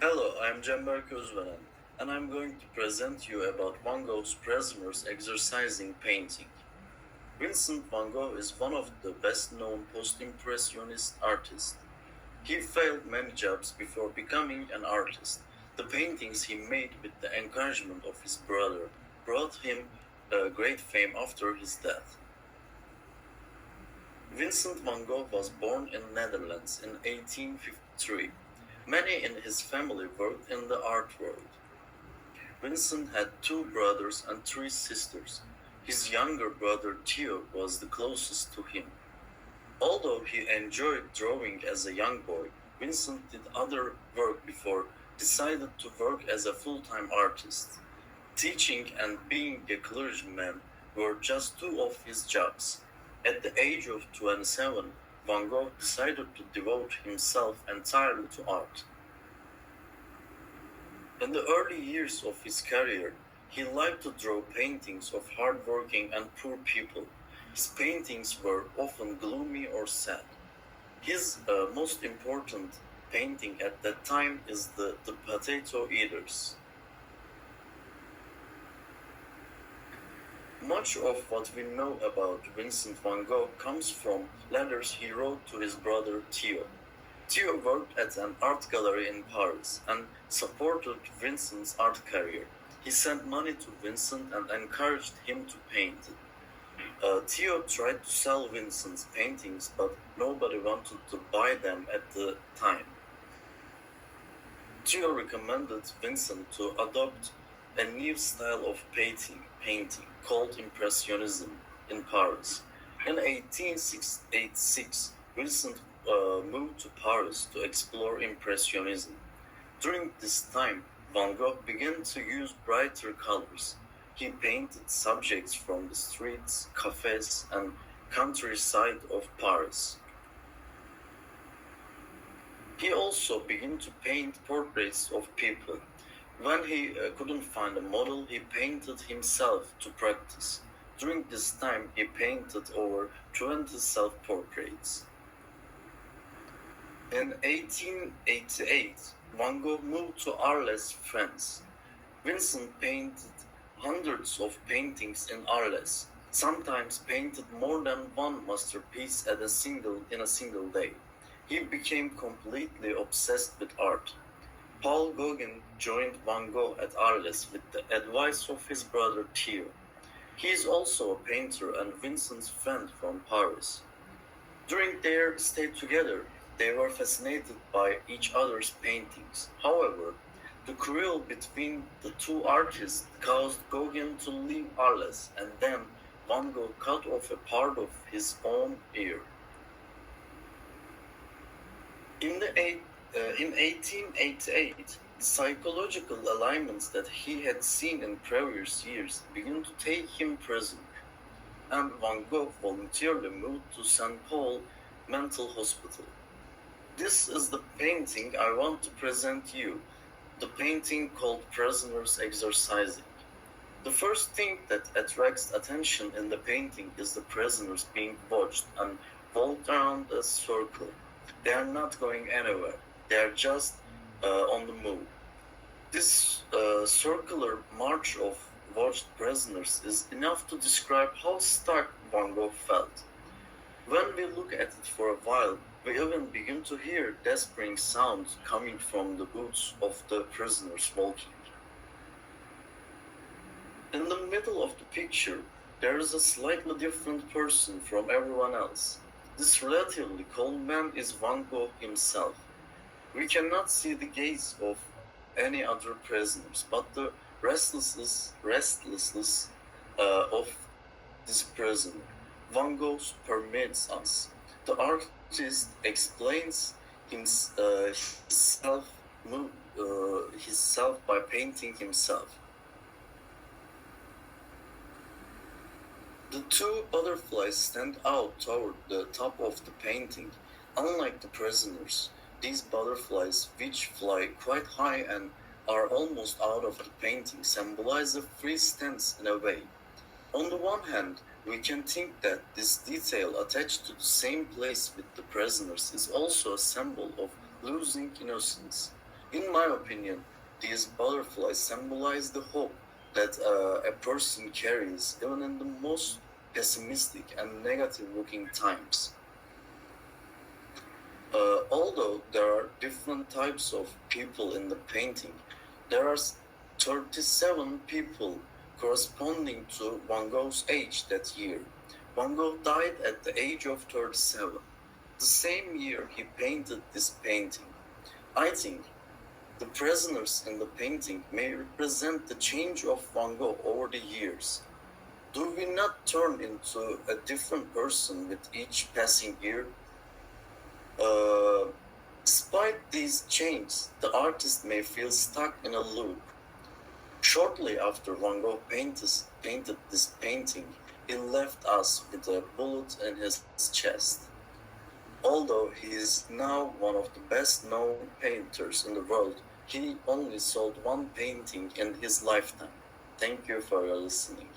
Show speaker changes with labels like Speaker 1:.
Speaker 1: Hello, I'm Cemberk Özveren, and I'm going to present you about Van Gogh's Prisoners Exercising painting. Vincent van Gogh is one of the best-known post-impressionist artists. He failed many jobs before becoming an artist. The paintings he made with the encouragement of his brother brought him great fame after his death. Vincent van Gogh was born in Netherlands in 1853. Many in his family worked in the art world. Vincent had two brothers and three sisters. His younger brother Theo was the closest to him. Although he enjoyed drawing as a young boy, Vincent did other work before decided to work as a full-time artist. Teaching and being a clergyman were just two of his jobs. At the age of 27, Van Gogh decided to devote himself entirely to art. In the early years of his career, he liked to draw paintings of hardworking and poor people. His paintings were often gloomy or sad. His most important painting at that time is the Potato Eaters. Much of what we know about Vincent van Gogh comes from letters he wrote to his brother Theo. Theo worked at an art gallery in Paris and supported Vincent's art career. He sent money to Vincent and encouraged him to paint. Theo tried to sell Vincent's paintings, but nobody wanted to buy them at the time. Theo recommended Vincent to adopt a new style of painting called Impressionism in Paris. In 1886, Vincent moved to Paris to explore Impressionism. During this time, Van Gogh began to use brighter colors. He painted subjects from the streets, cafes, and countryside of Paris. He also began to paint portraits of people. When he couldn't find a model, he painted himself to practice. During this time, he painted over 20 self-portraits. In 1888, Van Gogh moved to Arles, France. Vincent painted hundreds of paintings in Arles, sometimes painted more than one masterpiece in a single day. He became completely obsessed with art. Paul Gauguin joined Van Gogh at Arles with the advice of his brother Theo. He is also a painter and Vincent's friend from Paris. During their stay together, they were fascinated by each other's paintings. However, the quarrel between the two artists caused Gauguin to leave Arles, and then Van Gogh cut off a part of his own ear. In 1888, the psychological alignments that he had seen in previous years began to take him prisoner, and Van Gogh voluntarily moved to St. Paul Mental Hospital. This is the painting I want to present you, the painting called Prisoners Exercising. The first thing that attracts attention in the painting is the prisoners being watched and walked around a circle. They are not going anywhere, they are just on the move. This circular march of watched prisoners is enough to describe how stuck Van Gogh felt. When we look at it for a while, we even begin to hear despairing sounds coming from the boots of the prisoners walking. In the middle of the picture, there is a slightly different person from everyone else. This relatively calm man is Van Gogh himself. We cannot see the gaze of any other prisoners, but the restlessness of this prisoner. Van Gogh permits us. The artist explains himself by painting himself. The two butterflies stand out toward the top of the painting. Unlike the prisoners, these butterflies, which fly quite high and are almost out of the painting, symbolize a free stance in a way. On the one hand, we can think that this detail attached to the same place with the prisoners is also a symbol of losing innocence. In my opinion, these butterflies symbolize the hope that a person carries even in the most pessimistic and negative looking times. Although there are different types of people in the painting, there are 37 people corresponding to Van Gogh's age that year. Van Gogh died at the age of 37. The same year he painted this painting. I think the prisoners in the painting may represent the change of Van Gogh over the years. Do we not turn into a different person with each passing year? Uh, Despite these changes, the artist may feel stuck in a loop. Shortly after Van Gogh painted this painting, he left us with a bullet in his chest. Although he is now one of the best known painters in the world, he only sold one painting in his lifetime. Thank you for your listening.